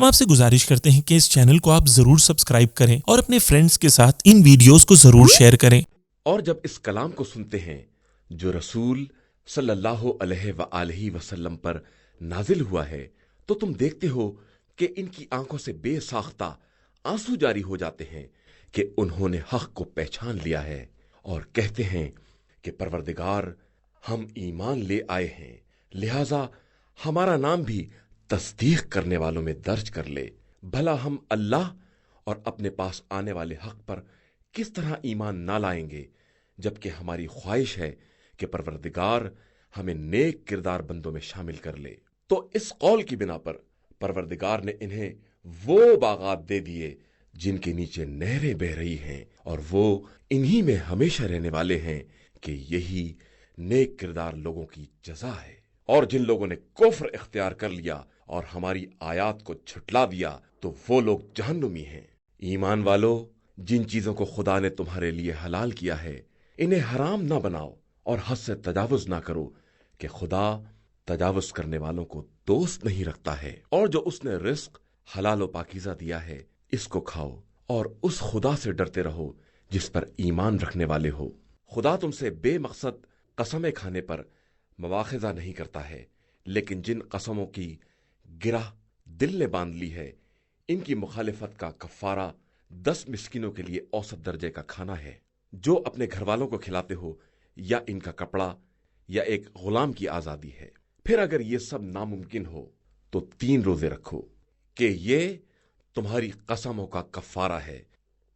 ہم آپ سے گزارش کرتے ہیں کہ اس چینل کو آپ ضرور سبسکرائب کریں اور اپنے فرینڈز کے ساتھ ان ویڈیوز کو ضرور شیئر کریں۔ اور جب اس کلام کو سنتے ہیں جو رسول صلی اللہ علیہ وآلہ وسلم پر نازل ہوا ہے تو تم دیکھتے ہو کہ ان کی آنکھوں سے بے ساختہ آنسو جاری ہو جاتے ہیں کہ انہوں نے حق کو پہچان لیا ہے اور کہتے ہیں کہ پروردگار ہم ایمان لے آئے ہیں، لہذا ہمارا نام بھی تصدیق کرنے والوں میں درج کر لے۔ بھلا ہم اللہ اور اپنے پاس آنے والے حق پر کس طرح ایمان نہ لائیں گے جبکہ ہماری خواہش ہے کہ پروردگار ہمیں نیک کردار بندوں میں شامل کر لے۔ تو اس قول کی بنا پر پروردگار نے انہیں وہ باغات دے دیے جن کے نیچے نہریں بہہ رہی ہیں، اور وہ انہی میں ہمیشہ رہنے والے ہیں کہ یہی نیک کردار لوگوں کی جزا ہے۔ اور جن لوگوں نے کفر اختیار کر لیا اور ہماری آیات کو جھٹلا دیا تو وہ لوگ جہنمی ہیں۔ ایمان والو، جن چیزوں کو خدا نے تمہارے لیے حلال کیا ہے انہیں حرام نہ بناؤ اور حد سے تجاوز نہ کرو کہ خدا تجاوز کرنے والوں کو دوست نہیں رکھتا ہے۔ اور جو اس نے رزق حلال و پاکیزہ دیا ہے اس کو کھاؤ اور اس خدا سے ڈرتے رہو جس پر ایمان رکھنے والے ہو۔ خدا تم سے بے مقصد قسمیں کھانے پر مواخذہ نہیں کرتا ہے، لیکن جن قسموں کی گرہ دل نے باندھ لی ہے ان کی مخالفت کا کفارہ 10 مسکینوں کے لیے اوسط درجے کا کھانا ہے جو اپنے گھر والوں کو کھلاتے ہو، یا ان کا کپڑا یا ایک غلام کی آزادی ہے۔ پھر اگر یہ سب ناممکن ہو تو 3 روزے رکھو کہ یہ تمہاری قسموں کا کفارہ ہے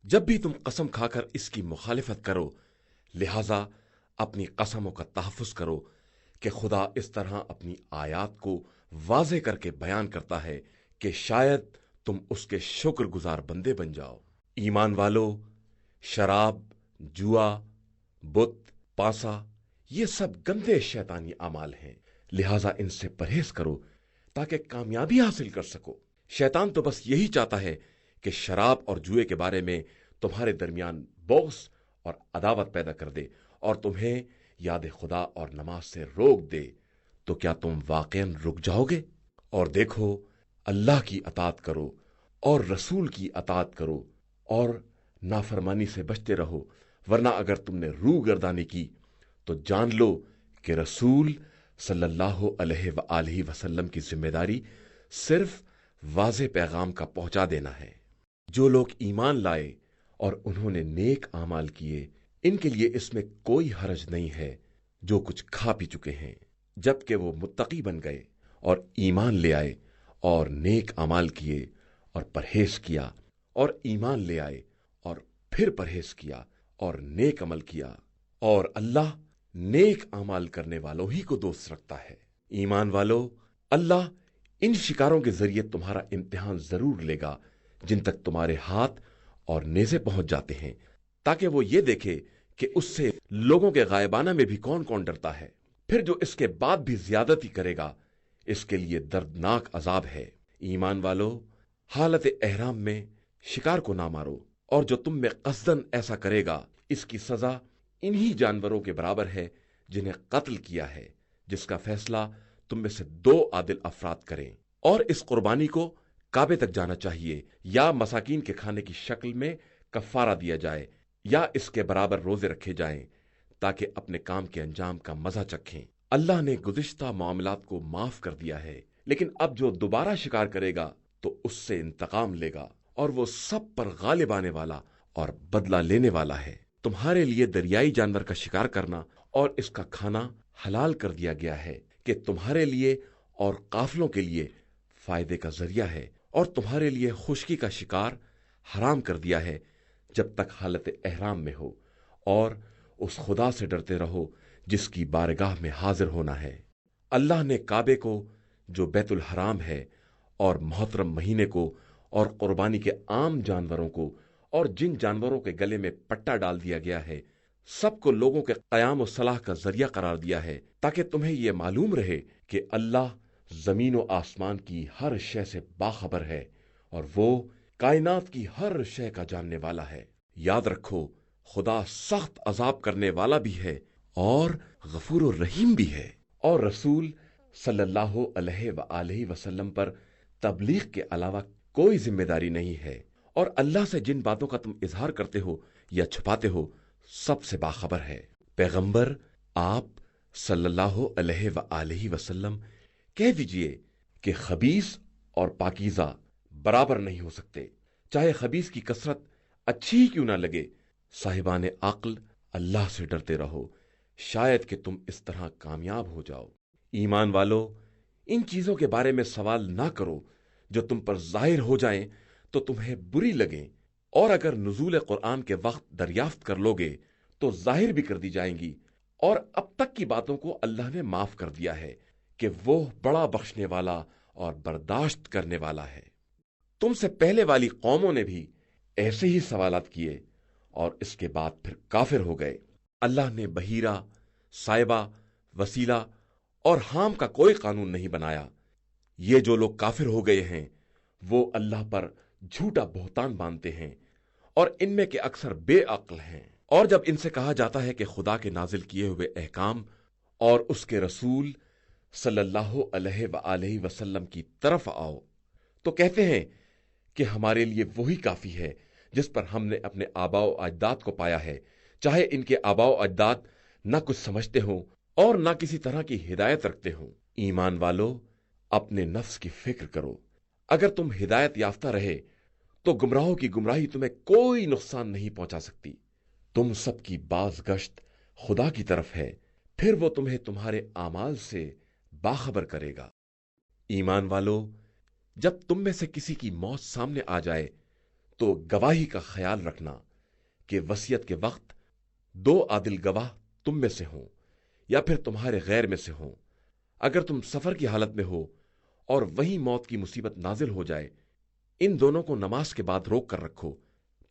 جب بھی تم قسم کھا کر اس کی مخالفت کرو، لہذا اپنی قسموں کا تحفظ کرو کہ خدا اس طرح اپنی آیات کو واضح کر کے بیان کرتا ہے کہ شاید تم اس کے شکر گزار بندے بن جاؤ۔ ایمان والو، شراب، جوا، بت، پاسا، یہ سب گندے شیطانی اعمال ہیں، لہذا ان سے پرہیز کرو تاکہ کامیابی حاصل کر سکو۔ شیطان تو بس یہی چاہتا ہے کہ شراب اور جوئے کے بارے میں تمہارے درمیان بغض اور عداوت پیدا کر دے اور تمہیں یاد خدا اور نماز سے روک دے۔ تو کیا تم واقعاً رک جاؤ گے؟ اور دیکھو، اللہ کی اطاعت کرو اور رسول کی اطاعت کرو اور نافرمانی سے بچتے رہو، ورنہ اگر تم نے روح گردانی کی تو جان لو کہ رسول صلی اللہ علیہ وآلہ وسلم کی ذمہ داری صرف واضح پیغام کا پہنچا دینا ہے۔ جو لوگ ایمان لائے اور انہوں نے نیک اعمال کیے ان کے لیے اس میں کوئی حرج نہیں ہے جو کچھ کھا پی چکے ہیں، جبکہ وہ متقی بن گئے اور ایمان لے آئے اور نیک اعمال کیے اور پرہیز کیا، اور ایمان لے آئے اور پھر پرہیز کیا اور نیک عمل کیا، اور اللہ نیک اعمال کرنے والوں ہی کو دوست رکھتا ہے۔ ایمان والو، اللہ ان شکاروں کے ذریعے تمہارا امتحان ضرور لے گا جن تک تمہارے ہاتھ اور نیزے پہنچ جاتے ہیں، تاکہ وہ یہ دیکھے کہ اس سے لوگوں کے غائبانہ میں بھی کون کون ڈرتا ہے۔ پھر جو اس کے بعد بھی زیادتی کرے گا اس کے لیے دردناک عذاب ہے۔ ایمان والو، حالت احرام میں شکار کو نہ مارو، اور جو تم میں قصدن ایسا کرے گا اس کی سزا انہی جانوروں کے برابر ہے جنہیں قتل کیا ہے، جس کا فیصلہ تم میں سے 2 عادل افراد کریں۔ اور اس قربانی کو کعبے تک جانا چاہیے، یا مساکین کے کھانے کی شکل میں کفارہ دیا جائے، یا اس کے برابر روزے رکھے جائیں تاکہ اپنے کام کے انجام کا مزہ چکھیں۔ اللہ نے گزشتہ معاملات کو معاف کر دیا ہے، لیکن اب جو دوبارہ شکار کرے گا تو اس سے انتقام لے گا، اور وہ سب پر غالب آنے والا اور بدلہ لینے والا ہے۔ تمہارے لیے دریائی جانور کا شکار کرنا اور اس کا کھانا حلال کر دیا گیا ہے کہ تمہارے لیے اور قافلوں کے لیے فائدے کا ذریعہ ہے، اور تمہارے لیے خشکی کا شکار حرام کر دیا ہے جب تک حالت احرام میں ہو، اور اس خدا سے ڈرتے رہو جس کی بارگاہ میں حاضر ہونا ہے۔ اللہ نے کعبے کو جو بیت الحرام ہے اور محترم مہینے کو اور قربانی کے عام جانوروں کو اور جن جانوروں کے گلے میں پٹا ڈال دیا گیا ہے سب کو لوگوں کے قیام و صلاح کا ذریعہ قرار دیا ہے، تاکہ تمہیں یہ معلوم رہے کہ اللہ زمین و آسمان کی ہر شے سے باخبر ہے اور وہ کائنات کی ہر شے کا جاننے والا ہے۔ یاد رکھو، خدا سخت عذاب کرنے والا بھی ہے اور غفور و رحیم بھی ہے۔ اور رسول صلی اللہ علیہ وآلہ وسلم پر تبلیغ کے علاوہ کوئی ذمہ داری نہیں ہے، اور اللہ سے جن باتوں کا تم اظہار کرتے ہو یا چھپاتے ہو سب سے باخبر ہے۔ پیغمبر آپ صلی اللہ علیہ وآلہ وسلم کہہ دیجئے کہ خبیث اور پاکیزہ برابر نہیں ہو سکتے، چاہے خبیث کی کثرت اچھی ہی کیوں نہ لگے۔ صاحبان عقل، اللہ سے ڈرتے رہو، شاید کہ تم اس طرح کامیاب ہو جاؤ۔ ایمان والو، ان چیزوں کے بارے میں سوال نہ کرو جو تم پر ظاہر ہو جائیں تو تمہیں بری لگیں، اور اگر نزول قرآن کے وقت دریافت کر لوگے تو ظاہر بھی کر دی جائیں گی، اور اب تک کی باتوں کو اللہ نے معاف کر دیا ہے کہ وہ بڑا بخشنے والا اور برداشت کرنے والا ہے۔ تم سے پہلے والی قوموں نے بھی ایسے ہی سوالات کیے اور اس کے بعد پھر کافر ہو گئے۔ اللہ نے بحیرہ، سائبہ، وسیلہ اور حام کا کوئی قانون نہیں بنایا۔ یہ جو لوگ کافر ہو گئے ہیں وہ اللہ پر جھوٹا بہتان باندھتے ہیں، اور ان میں کے اکثر بے عقل ہیں۔ اور جب ان سے کہا جاتا ہے کہ خدا کے نازل کیے ہوئے احکام اور اس کے رسول صلی اللہ علیہ وآلہ وسلم کی طرف آؤ، تو کہتے ہیں کہ ہمارے لیے وہی کافی ہے جس پر ہم نے اپنے آباء و اجداد کو پایا ہے، چاہے ان کے آباء و اجداد نہ کچھ سمجھتے ہوں اور نہ کسی طرح کی ہدایت رکھتے ہوں۔ ایمان والو، اپنے نفس کی فکر کرو، اگر تم ہدایت یافتہ رہے تو گمراہوں کی گمراہی تمہیں کوئی نقصان نہیں پہنچا سکتی۔ تم سب کی باز گشت خدا کی طرف ہے، پھر وہ تمہیں تمہارے اعمال سے باخبر کرے گا۔ ایمان والو، جب تم میں سے کسی کی موت سامنے آ جائے تو گواہی کا خیال رکھنا کہ وصیت کے وقت 2 عادل گواہ تم میں سے ہوں یا پھر تمہارے غیر میں سے ہوں۔ اگر تم سفر کی حالت میں ہو اور وہیں موت کی مصیبت نازل ہو جائے، ان دونوں کو نماز کے بعد روک کر رکھو۔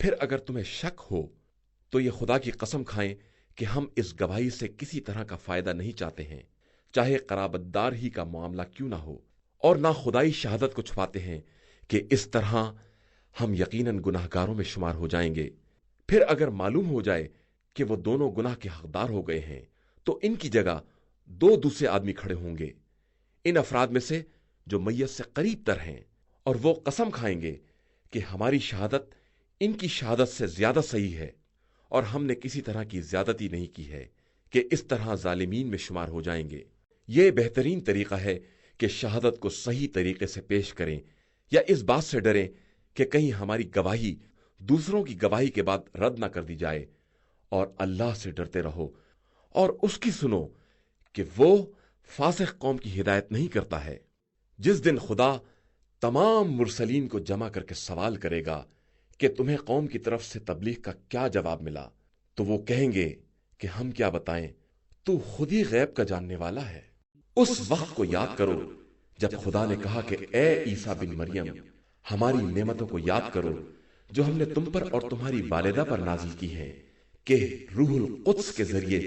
پھر اگر تمہیں شک ہو تو یہ خدا کی قسم کھائیں کہ ہم اس گواہی سے کسی طرح کا فائدہ نہیں چاہتے ہیں، چاہے قرابت دار ہی کا معاملہ کیوں نہ ہو، اور نہ خدائی شہادت کو چھپاتے ہیں کہ اس طرح ہم یقیناً گناہگاروں میں شمار ہو جائیں گے۔ پھر اگر معلوم ہو جائے کہ وہ دونوں گناہ کے حقدار ہو گئے ہیں تو ان کی جگہ 2 دوسرے آدمی کھڑے ہوں گے، ان افراد میں سے جو میت سے قریب تر ہیں، اور وہ قسم کھائیں گے کہ ہماری شہادت ان کی شہادت سے زیادہ صحیح ہے، اور ہم نے کسی طرح کی زیادتی نہیں کی ہے، کہ اس طرح ظالمین میں شمار ہو جائیں گے۔ یہ بہترین طریقہ ہے کہ شہادت کو صحیح طریقے سے پیش کریں، یا اس بات سے ڈریں کہ کہیں ہماری گواہی دوسروں کی گواہی کے بعد رد نہ کر دی جائے، اور اللہ سے ڈرتے رہو اور اس کی سنو کہ وہ فاسق قوم کی ہدایت نہیں کرتا ہے۔ جس دن خدا تمام مرسلین کو جمع کر کے سوال کرے گا کہ تمہیں قوم کی طرف سے تبلیغ کا کیا جواب ملا، تو وہ کہیں گے کہ ہم کیا بتائیں، تو خود ہی غیب کا جاننے والا ہے۔ اس وقت کو یاد کرو جب خدا نے کہا کہ اے عیسیٰ بن مریم، ہماری نعمتوں کو یاد کرو جو ہم نے تم پر اور تمہاری والدہ پر نازل کی ہیں، کہ روح القدس کے ذریعے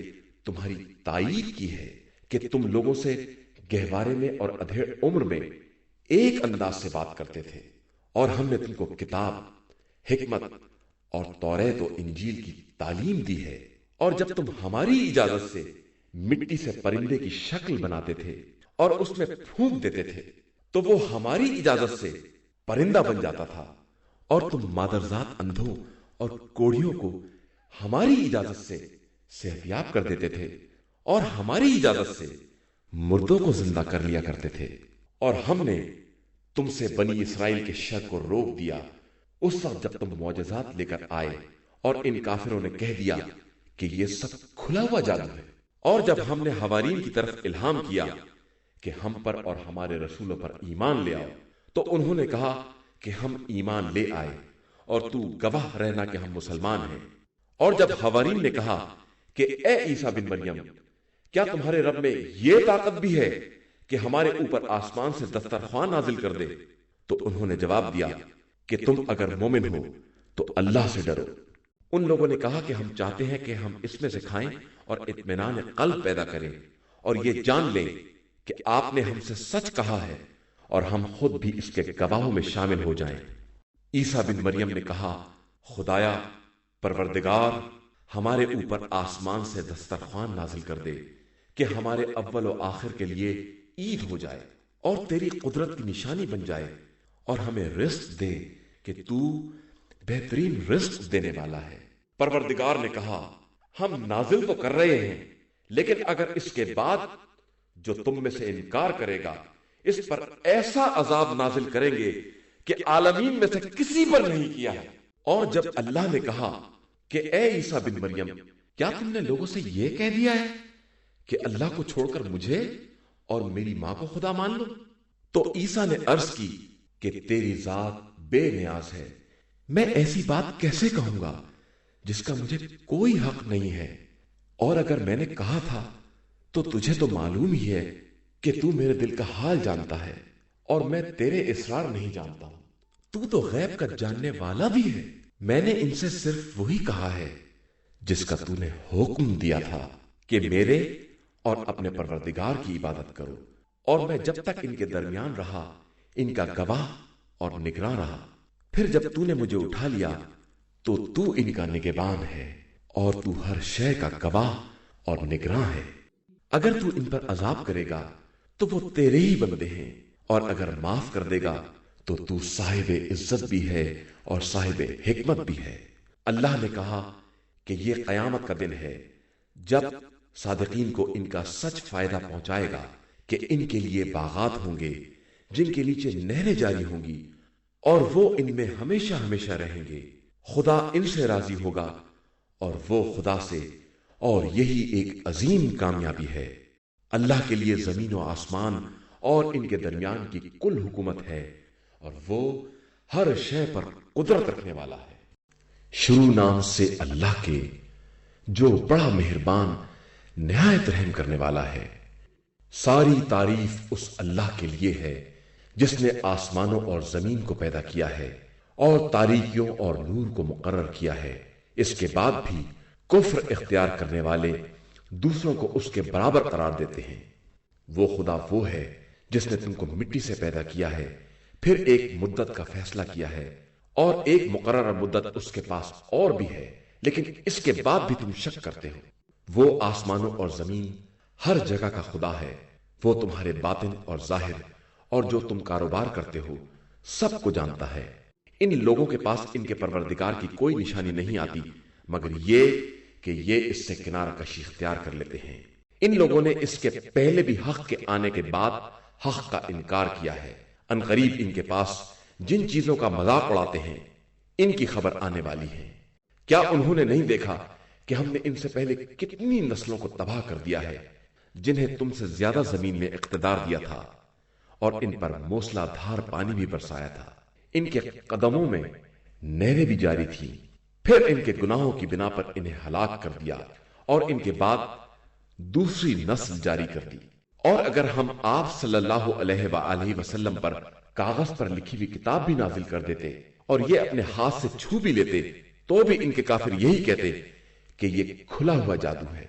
تمہاری تائید کی ہے کہ تم لوگوں سے گہوارے میں اور ادھیڑ عمر میں ایک انداز سے بات کرتے تھے، اور ہم نے تم کو کتاب، حکمت اور توریت و انجیل کی تعلیم دی ہے، اور جب تم ہماری اجازت سے مٹی سے پرندے کی شکل بناتے تھے اور اس میں پھونک دیتے تھے تو وہ ہماری اجازت سے پرندہ بن جاتا تھا، اور تم مادرزاد اندھوں اور کوڑھیوں کو ہماری اجازت سے صحتیاب کر دیتے تھے، اور ہماری اجازت سے مردوں کو زندہ کر لیا کرتے تھے، اور ہم نے تم سے بنی اسرائیل کے شر کو روک دیا اس وقت جب تم معجزات لے کر آئے، اور ان کافروں نے کہہ دیا کہ یہ سب کھلا ہوا جادو ہے۔ اور جب ہم نے حوارین کی طرف الہام کیا کہ ہم پر اور ہمارے رسولوں پر ایمان لے آؤ، تو انہوں نے کہا کہ ہم ایمان لے آئے، اور تو گواہ رہنا کہ ہم مسلمان ہیں۔ اور جب حوارین نے کہا کہ اے عیسیٰ بن مریم، کیا تمہارے رب میں یہ طاقت بھی ہے کہ ہمارے اوپر آسمان سے دسترخوان نازل کر دے؟ تو انہوں نے جواب دیا کہ تم اگر مومن ہو تو اللہ سے ڈرو۔ ان لوگوں نے کہا کہ ہم چاہتے ہیں کہ ہم اس میں سے کھائیں اور اطمینان قلب پیدا کریں، اور یہ جان لیں کہ آپ نے ہم سے سچ کہا ہے، اور ہم خود بھی اس کے گواہوں میں شامل ہو جائیں۔ عیسیٰ بن مریم نے کہا، خدایا پروردگار، ہمارے اوپر آسمان سے دسترخوان نازل کر دے کہ ہمارے اول و آخر کے لیے عید ہو جائے اور تیری قدرت کی نشانی بن جائے، اور ہمیں رزق دے کہ تو بہترین رزق دینے والا ہے۔ پروردگار نے کہا ہم نازل تو کر رہے ہیں، لیکن اگر اس کے بعد جو تم میں سے انکار کرے گا اس پر ایسا عذاب نازل کریں گے کہ عالمین میں سے کسی پر نہیں کیا ہے۔ اور جب اللہ نے کہا کہ اے عیسیٰ بن مریم، کیا تم نے لوگوں سے یہ کہہ دیا ہے کہ اللہ کو چھوڑ کر مجھے اور میری ماں کو خدا مان لو؟ تو عیسیٰ نے عرض کی کہ تیری ذات بے نیاز ہے، میں ایسی بات کیسے کہوں گا جس کا مجھے کوئی حق نہیں ہے، اور اگر میں نے کہا تھا تو تجھے تو معلوم ہی ہے کہ تو میرے دل کا حال جانتا ہے اور میں تیرے اسرار نہیں جانتا ہوں، تو تو غیب کا جاننے والا بھی ہے۔ میں نے ان سے صرف وہی کہا ہے جس کا تو نے حکم دیا تھا کہ میرے اور اپنے پروردگار کی عبادت کرو، اور میں جب تک ان کے درمیان رہا ان کا گواہ اور نگراں رہا، پھر جب تو نے مجھے اٹھا لیا تو تو ان کا نگہبان ہے اور تو ہر شے کا گواہ اور نگراں ہے۔ اگر تو ان پر عذاب کرے گا تو وہ تیرے ہی بندے ہیں، اور اگر معاف کر دے گا تو تو صاحب عزت بھی ہے اور صاحب حکمت بھی ہے۔ اللہ نے کہا کہ یہ قیامت کا دن ہے جب صادقین کو ان کا سچ فائدہ پہنچائے گا کہ ان کے لیے باغات ہوں گے جن کے نیچے نہریں جاری ہوں گی، اور وہ ان میں ہمیشہ ہمیشہ رہیں گے۔ خدا ان سے راضی ہوگا اور وہ خدا سے، اور یہی ایک عظیم کامیابی ہے۔ اللہ کے لیے زمین و آسمان اور ان کے درمیان کی کل حکومت ہے، اور وہ ہر شے پر قدرت رکھنے والا ہے۔ شروع نام سے اللہ کے جو بڑا مہربان نہایت رحم کرنے والا ہے۔ ساری تعریف اس اللہ کے لیے ہے جس نے آسمانوں اور زمین کو پیدا کیا ہے اور تاریکیوں اور نور کو مقرر کیا ہے۔ اس کے بعد بھی کفر اختیار کرنے والے دوسروں کو اس کے برابر قرار دیتے ہیں۔ وہ خدا وہ ہے جس نے تم کو مٹی سے پیدا کیا ہے، پھر ایک مدت کا فیصلہ کیا ہے، اور ایک مقررہ مدت اس کے پاس اور بھی ہے، لیکن اس کے بعد بھی تم شک کرتے ہو۔ وہ آسمانوں اور زمین ہر جگہ کا خدا ہے، وہ تمہارے باطن اور ظاہر اور جو تم کاروبار کرتے ہو سب کو جانتا ہے۔ ان لوگوں کے پاس ان کے پروردگار کی کوئی نشانی نہیں آتی مگر یہ کہ یہ اس سے کنارہ کشی اختیار کر لیتے ہیں۔ ان لوگوں نے اس کے پہلے بھی حق کے آنے کے بعد حق کا انکار کیا ہے۔ ان قریب ان کے پاس جن چیزوں کا مذاق اڑاتے ہیں ان کی خبر آنے والی ہے۔ کیا انہوں نے نہیں دیکھا کہ ہم نے ان سے پہلے کتنی نسلوں کو تباہ کر دیا ہے جنہیں تم سے زیادہ زمین میں اقتدار دیا تھا، اور ان پر موسلا دھار پانی بھی برسایا تھا، ان کے قدموں میں نہریں بھی جاری تھیں، پھر ان کے گناہوں کی بنا پر انہیں ہلاک کر دیا اور ان کے بعد دوسری نسل جاری کر دی۔ اور اگر ہم آپ صلی اللہ علیہ وآلہ وسلم پر کاغذ پر لکھی ہوئی کتاب بھی نازل کر دیتے اور یہ اپنے ہاتھ سے چھو بھی لیتے تو بھی ان کے کافر یہی کہتے کہ یہ کھلا ہوا جادو ہے،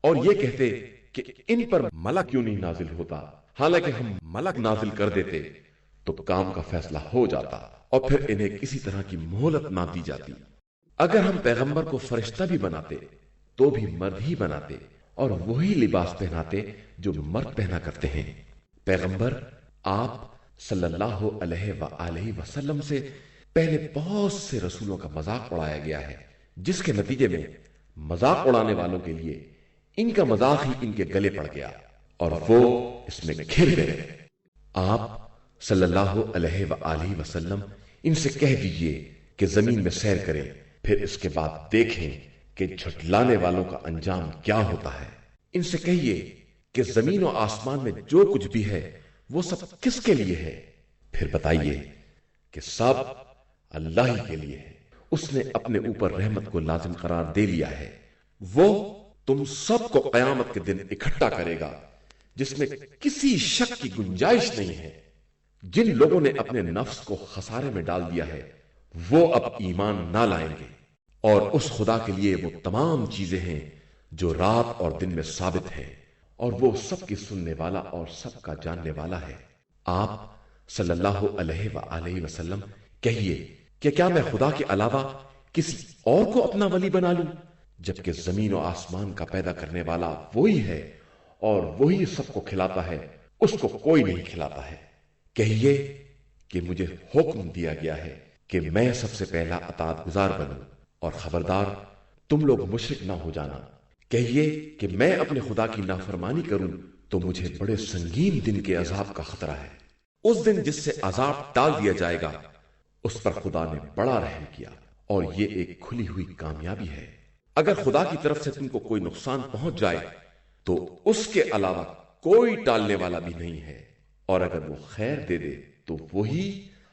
اور یہ کہتے کہ ان پر ملک کیوں نہیں نازل ہوتا، حالانکہ ہم ملک نازل کر دیتے تو کام کا فیصلہ ہو جاتا اور پھر انہیں کسی طرح کی مہلت نہ دی جاتی۔ اگر ہم پیغمبر کو فرشتہ بھی بناتے تو بھی مرد ہی بناتے اور وہی لباس پہناتے جو مرد پہنا کرتے ہیں۔ پیغمبر آپ صلی اللہ علیہ وآلہ وسلم سے پہلے بہت سے رسولوں کا مذاق اڑایا گیا ہے، جس کے نتیجے میں مذاق اڑانے والوں کے لیے ان کا مذاق ہی ان کے گلے پڑ گیا اور وہ اس میں گھر گئے۔ آپ صلی اللہ علیہ وآلہ وسلم ان سے کہہ دیجئے کہ زمین میں سیر کریں، پھر اس کے بعد دیکھیں کہ جھٹلانے والوں کا انجام کیا ہوتا ہے۔ ان سے کہیے کہ زمین و آسمان میں جو کچھ بھی ہے وہ سب کس کے لیے ہے؟ پھر بتائیے کہ سب اللہ ہی کے لیے ہے۔ اس نے اپنے اوپر رحمت کو لازم قرار دے لیا ہے۔ وہ تم سب کو قیامت کے دن اکٹھا کرے گا جس میں کسی شک کی گنجائش نہیں ہے۔ جن لوگوں نے اپنے نفس کو خسارے میں ڈال دیا ہے وہ اب ایمان نہ لائیں گے، اور اس خدا کے لیے وہ تمام چیزیں ہیں جو رات اور دن میں ثابت ہیں، اور وہ سب کی سننے والا اور سب کا جاننے والا ہے۔ آپ صلی اللہ علیہ وآلہ وسلم کہیے کہ کیا میں خدا کے علاوہ کسی اور کو اپنا ولی بنا لوں، جبکہ زمین و آسمان کا پیدا کرنے والا وہی ہے اور وہی سب کو کھلاتا ہے، اس کو کوئی نہیں کھلاتا ہے۔ کہیے کہ مجھے حکم دیا گیا ہے کہ میں سب سے پہلا اطاعت گزار بنوں، اور خبردار تم لوگ مشرک نہ ہو جانا۔ کہیے کہ میں اپنے خدا کی نافرمانی کروں تو مجھے بڑے سنگین دن کے عذاب کا خطرہ ہے۔ اس دن جس سے عذاب ٹال دیا جائے گا اس پر خدا نے بڑا رحم کیا، اور یہ ایک کھلی ہوئی کامیابی ہے۔ اگر خدا کی طرف سے تم کو کوئی نقصان پہنچ جائے تو اس کے علاوہ کوئی ٹالنے والا بھی نہیں ہے، اور اگر وہ خیر دے دے تو وہی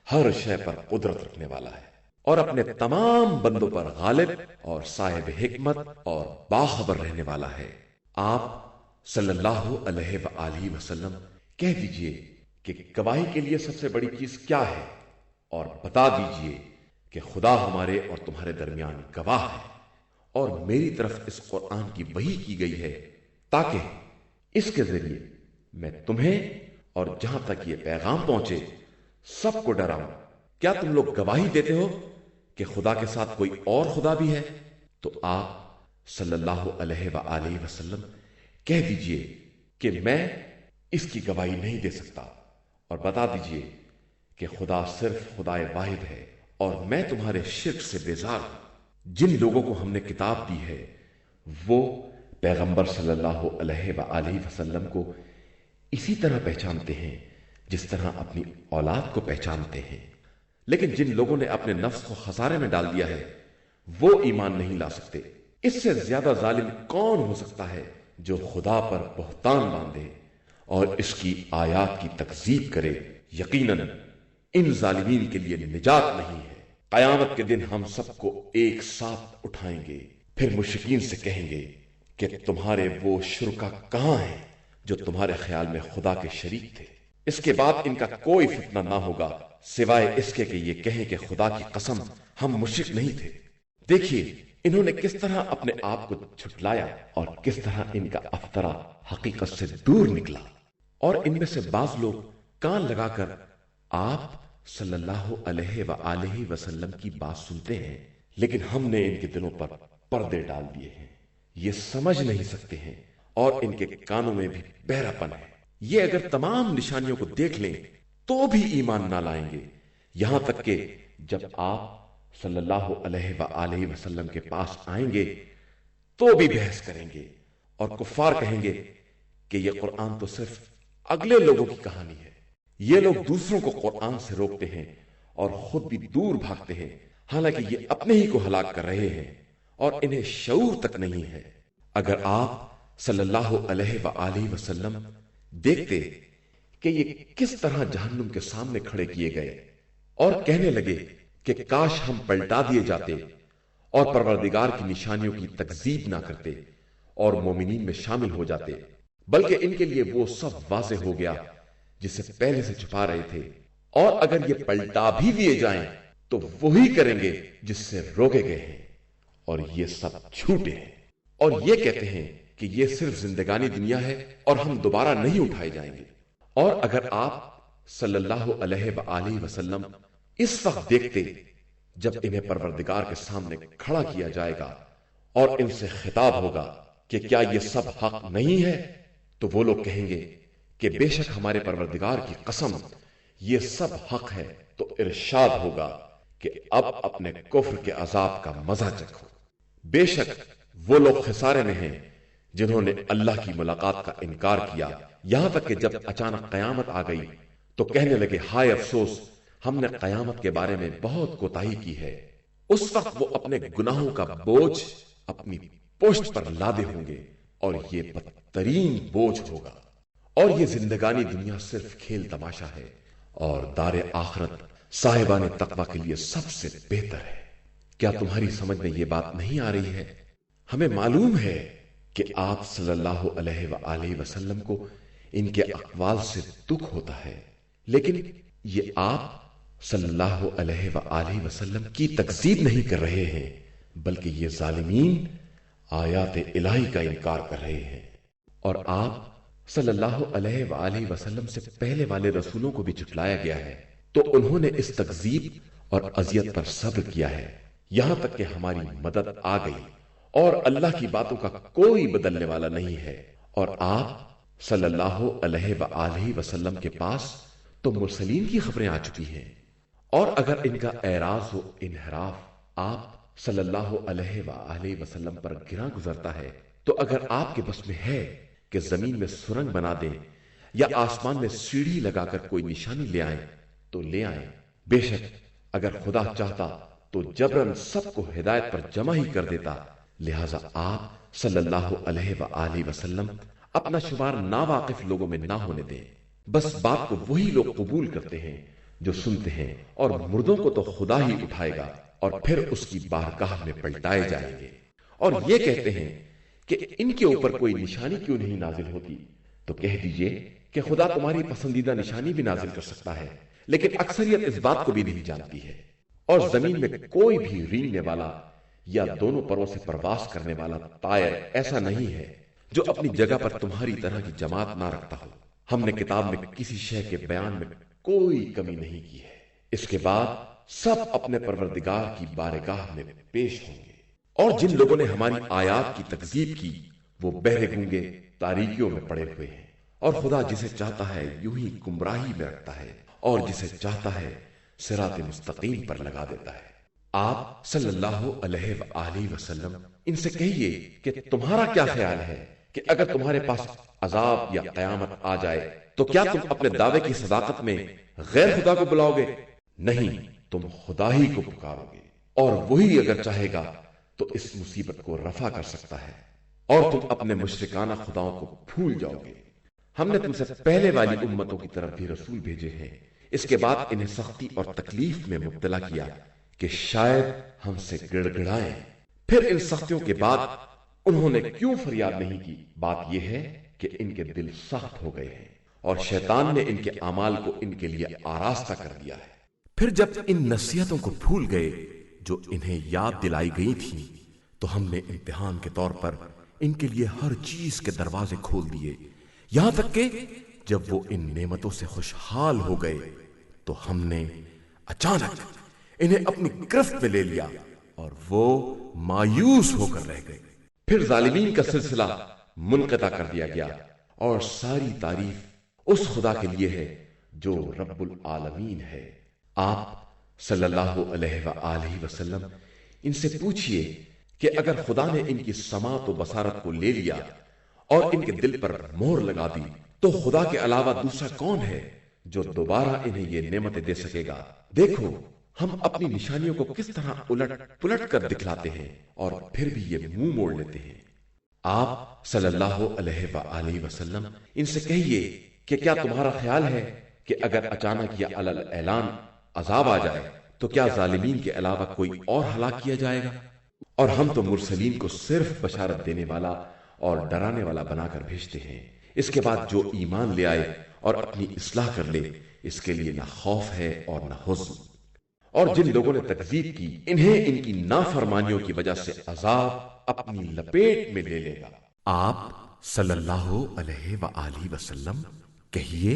ہر شے پر قدرت رکھنے والا ہے، اور اپنے تمام بندوں پر غالب اور صاحب حکمت اور باخبر رہنے والا ہے۔ آپ صلی اللہ علیہ وآلہ وسلم کہہ دیجئے کہ گواہی کے لیے سب سے بڑی چیز کیا ہے، اور بتا دیجئے کہ خدا ہمارے اور تمہارے درمیان گواہ ہے، اور میری طرف اس قرآن کی وحی کی گئی ہے تاکہ اس کے ذریعے میں تمہیں اور جہاں تک یہ پیغام پہنچے سب کو ڈراؤں۔ کیا تم لوگ گواہی دیتے ہو کہ خدا کے ساتھ کوئی اور خدا بھی ہے؟ تو آپ صلی اللہ علیہ وآلہ وسلم کہہ دیجئے کہ میں اس کی گواہی نہیں دے سکتا، اور بتا دیجئے کہ خدا صرف خدائے واحد ہے، اور میں تمہارے شرک سے بیزار ہوں۔ جن لوگوں کو ہم نے کتاب دی ہے وہ پیغمبر صلی اللہ علیہ وآلہ وسلم کو اسی طرح پہچانتے ہیں جس طرح اپنی اولاد کو پہچانتے ہیں، لیکن جن لوگوں نے اپنے نفس کو خسارے میں ڈال دیا ہے وہ ایمان نہیں لا سکتے۔ اس سے زیادہ ظالم کون ہو سکتا ہے جو خدا پر بہتان باندھے اور اس کی آیات کی تکذیب کرے؟ یقیناً ان ظالمین کے لیے نجات نہیں ہے۔ قیامت کے دن ہم سب کو ایک ساتھ اٹھائیں گے، پھر مشرکین سے کہیں گے کہ تمہارے وہ شرکا کہاں ہیں جو تمہارے خیال میں خدا کے شریک تھے؟ اس کے بعد ان کا کوئی فتنہ نہ ہوگا سوائے اس کے کہ یہ کہیں کہ خدا کی قسم ہم مشرک نہیں تھے۔ دیکھیے انہوں نے کس طرح اپنے آپ کو جھٹلایا اور کس طرح ان کا افطرا حقیقت سے دور نکلا، اور ان میں سے بعض لوگ کان لگا کر آپ صلی اللہ علیہ وآلہ وسلم کی بات سنتے ہیں، لیکن ہم نے ان کے دلوں پر پردے ڈال دیے ہیں، یہ سمجھ نہیں سکتے ہیں، اور ان کے کانوں میں بھی بہرا پن ہے۔ یہ اگر تمام نشانیوں کو دیکھ لیں تو بھی ایمان نہ لائیں گے، یہاں تک کہ جب آپ صلی اللہ علیہ وآلہ وسلم کے پاس آئیں گے تو بھی بحث کریں گے، اور کفار کہیں گے کہ یہ قرآن تو صرف اگلے لوگوں کی کہانی ہے۔ یہ لوگ دوسروں کو قرآن سے روکتے ہیں اور خود بھی دور بھاگتے ہیں، حالانکہ یہ اپنے ہی کو ہلاک کر رہے ہیں اور انہیں شعور تک نہیں ہے۔ اگر آپ صلی اللہ علیہ وآلہ وسلم دیکھتے کہ یہ کس طرح جہنم کے سامنے کھڑے کیے گئے اور کہنے لگے کہ کاش ہم پلٹا دیے جاتے اور پروردگار کی نشانیوں کی تکذیب نہ کرتے اور مومنین میں شامل ہو جاتے، بلکہ ان کے لیے وہ سب واضح ہو گیا جسے پہلے سے چھپا رہے تھے، اور اگر یہ پلٹا بھی دیے جائیں تو وہی کریں گے جس سے روکے گئے ہیں، اور یہ سب جھوٹے ہیں، اور یہ کہتے ہیں کہ یہ صرف زندگانی دنیا ہے اور ہم دوبارہ نہیں اٹھائے جائیں گے۔ اور اگر آپ صلی اللہ علیہ وآلہ وسلم اس وقت دیکھتے جب انہیں پروردگار کے سامنے کھڑا کیا جائے گا اور ان سے خطاب ہوگا کہ کیا یہ سب حق نہیں ہے، تو وہ لوگ کہیں گے کہ بے شک ہمارے پروردگار کی قسم یہ سب حق ہے، تو ارشاد ہوگا کہ اب اپنے کفر کے عذاب کا مزہ چکھو۔ بے شک وہ لوگ خسارے میں ہیں جنہوں نے اللہ کی ملاقات کا انکار کیا، یہاں تک کہ جب اچانک قیامت آ گئی تو کہنے لگے ہائے افسوس، ہم نے قیامت کے بارے میں بہت کوتاہی کی ہے۔ اس وقت وہ اپنے گناہوں کا بوجھ اپنی پشت پر لادے ہوں گے، اور یہ بدترین بوجھ ہوگا، اور یہ زندگانی دنیا صرف کھیل تماشا ہے، اور دار آخرت صاحبان تقوی کے لیے سب سے بہتر ہے۔ کیا تمہاری سمجھ میں یہ بات نہیں آ رہی ہے؟ ہمیں معلوم ہے کہ آپ صلی اللہ علیہ وآلہ وسلم کو ان کے اقوال سے دکھ ہوتا ہے، لیکن یہ آپ صلی اللہ علیہ وآلہ وسلم کی تکذیب نہیں کر رہے ہیں، بلکہ یہ ظالمین آیات الہی کا انکار کر رہے ہیں۔ اور آپ صلی اللہ علیہ وآلہ وسلم سے پہلے والے رسولوں کو بھی جھٹلایا گیا ہے، تو انہوں نے اس تکذیب اور اذیت پر صبر کیا ہے، یہاں تک کہ ہماری مدد آ گئی، اور اللہ کی باتوں کا کوئی بدلنے والا نہیں ہے۔ اور آپ صلی اللہ علیہ وآلہ وسلم کے پاس تو مرسلین کی خبریں آ چکی ہیں، اور اگر ان کا اعراض و انحراف آپ صلی اللہ علیہ وآلہ وسلم پر گراں گزرتا ہے، تو اگر آپ کے بس میں ہے کہ زمین میں سرنگ بنا دیں یا آسمان میں سیڑھی لگا کر کوئی نشانی لے آئیں تو لے آئیں۔ بے شک اگر خدا چاہتا تو جبرن سب کو ہدایت پر جمع ہی کر دیتا، لہذا آپ صلی اللہ علیہ وآلہ وسلم اپنا شمار ناواقف لوگوں میں نہ ہونے دیں۔ بس بات کو وہی لوگ قبول کرتے ہیں جو سنتے ہیں، اور مردوں کو تو خدا ہی اٹھائے گا اور پھر اس کی بارگاہ میں پلٹائے جائیں گے، اور یہ کہتے ہیں کہ ان کے اوپر کوئی نشانی کیوں نہیں نازل ہوتی، تو کہہ دیجئے کہ خدا تمہاری پسندیدہ نشانی بھی نازل کر سکتا ہے، لیکن اکثریت اس بات کو بھی نہیں جانتی ہے۔ اور زمین میں کوئی بھی رینگنے والا یا دونوں پروں سے پرواز کرنے والا طائر ایسا نہیں ہے جو اپنی جگہ پر تمہاری طرح کی جماعت نہ رکھتا ہو۔ ہم نے کتاب میں کسی شے کے بیان میں کوئی کمی نہیں کی ہے۔ اس کے بعد سب اپنے پروردگار کی بارگاہ میں پیش ہوں گے، اور جن لوگوں نے ہماری آیات کی تکذیب کی وہ بہرے گونگے تاریکیوں میں پڑے ہوئے ہیں، اور خدا جسے چاہتا ہے یوں ہی گمراہی میں رکھتا ہے، اور جسے چاہتا ہے صراط مستقیم پر لگا دیتا ہے۔ آپ صلی اللہ علیہ وآلہ وسلم ان سے کہیے کہ تمہارا کیا خیال ہے کہ اگر تمہارے پاس عذاب یا قیامت آ جائے تو کیا تم اپنے دعوے کی صداقت میں غیر خدا کو بلاؤ گے؟ نہیں، تم خدا ہی کو پکارو گے، اور وہی اگر چاہے گا تو اس مصیبت کو رفع کر سکتا ہے، اور تم اپنے مشرکانہ خداؤں کو بھول جاؤ گے۔ ہم نے تم سے پہلے والی امتوں کی طرف بھی رسول بھیجے ہیں، اس کے بعد انہیں سختی اور تکلیف میں مبتلا کیا کہ شاید ہم سے گڑ گڑائیں۔ پھر ان سختیوں کے بعد انہوں نے کیوں فریاد نہیں کی؟ بات یہ ہے کہ ان کے دل سخت ہو گئے ہیں، اور شیطان نے ان کے اعمال کو ان کے لیے آراستہ کر دیا ہے۔ پھر جب ان نصیحتوں کو بھول گئے جو انہیں یاد دلائی گئی تھی، تو ہم نے امتحان کے طور پر ان کے لیے ہر چیز کے دروازے کھول دیے، یہاں تک کہ جب وہ ان نعمتوں سے خوشحال ہو گئے تو ہم نے اچانک انہیں اپنی گرفت میں لے لیا اور وہ مایوس ہو کر رہ گئے۔ پھر ظالمین کا سلسلہ منقطع کر دیا گیا، اور ساری تعریف اس خدا کے لیے ہے جو رب العالمین ہے۔ آپ صلی اللہ علیہ وآلہ وسلم ان سے پوچھئے کہ اگر خدا نے ان کی سماعت و بصارت کو لے لیا اور ان کے دل پر مہر لگا دی تو خدا کے علاوہ دوسرا کون ہے جو دوبارہ انہیں یہ نعمتیں دے سکے گا؟ دیکھو ہم اپنی نشانیوں کو کس طرح الٹ پلٹ کر دکھلاتے ہیں، اور پھر بھی یہ منہ موڑ لیتے ہیں۔ آپ صلی اللہ علیہ وآلہ وسلم ان سے کہیے کہ کیا تمہارا خیال ہے کہ اگر اچانک یا علل اعلان عذاب آ جائے تو کیا ظالمین کے علاوہ کوئی اور ہلاک کیا جائے گا؟ اور ہم تو مرسلین کو صرف بشارت دینے والا اور ڈرانے والا بنا کر بھیجتے ہیں، اس کے بعد جو ایمان لے آئے اور اپنی اصلاح کر لے اس کے لیے نہ خوف ہے اور نہ حزن۔ اور جن لوگوں نے تکذیب کی انہیں ان کی نافرمانیوں کی وجہ سے عذاب اپنی لپیٹ میں لے لے گا۔ آپ صلی اللہ علیہ وآلہ وسلم کہیے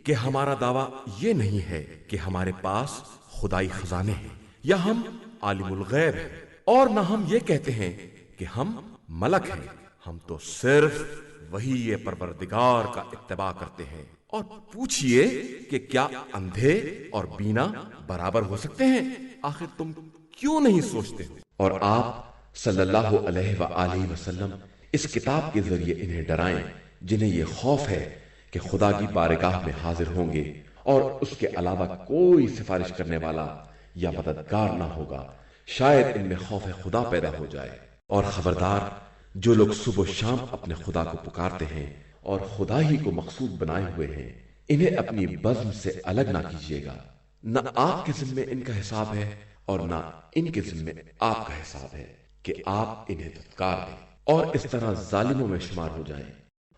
کہ ہمارا دعویٰ یہ نہیں ہے کہ ہمارے پاس خدائی خزانے ہیں یا ہم عالم الغیب ہیں، اور نہ ہم یہ کہتے ہیں کہ ہم ملک ہیں، ہم تو صرف وہی پروردگار کا اتباع کرتے ہیں۔ اور پوچھئے کہ کیا اندھے اور بینا برابر ہو سکتے ہیں؟ آخر تم کیوں نہیں سوچتے ہو؟ اور آپ صلی اللہ علیہ وآلہ وسلم اس کتاب کے ذریعے انہیں ڈرائیں جنہیں یہ خوف ہے کہ خدا کی بارگاہ میں حاضر ہوں گے اور اس کے علاوہ کوئی سفارش کرنے والا یا مددگار نہ ہوگا، شاید ان میں خوف خدا پیدا ہو جائے۔ اور خبردار، جو لوگ صبح و شام اپنے خدا کو پکارتے ہیں اور خدا ہی کو مقصود بنائے ہوئے ہیں، انہیں اپنی بزم سے الگ نہ کیجیے گا۔ نہ آپ کے ذمے ان کا حساب ہے اور نہ ان کے ذمے آپ کا حساب ہے کہ آپ انہیں دھتکار دیں اور اس طرح ظالموں میں شمار ہو جائیں۔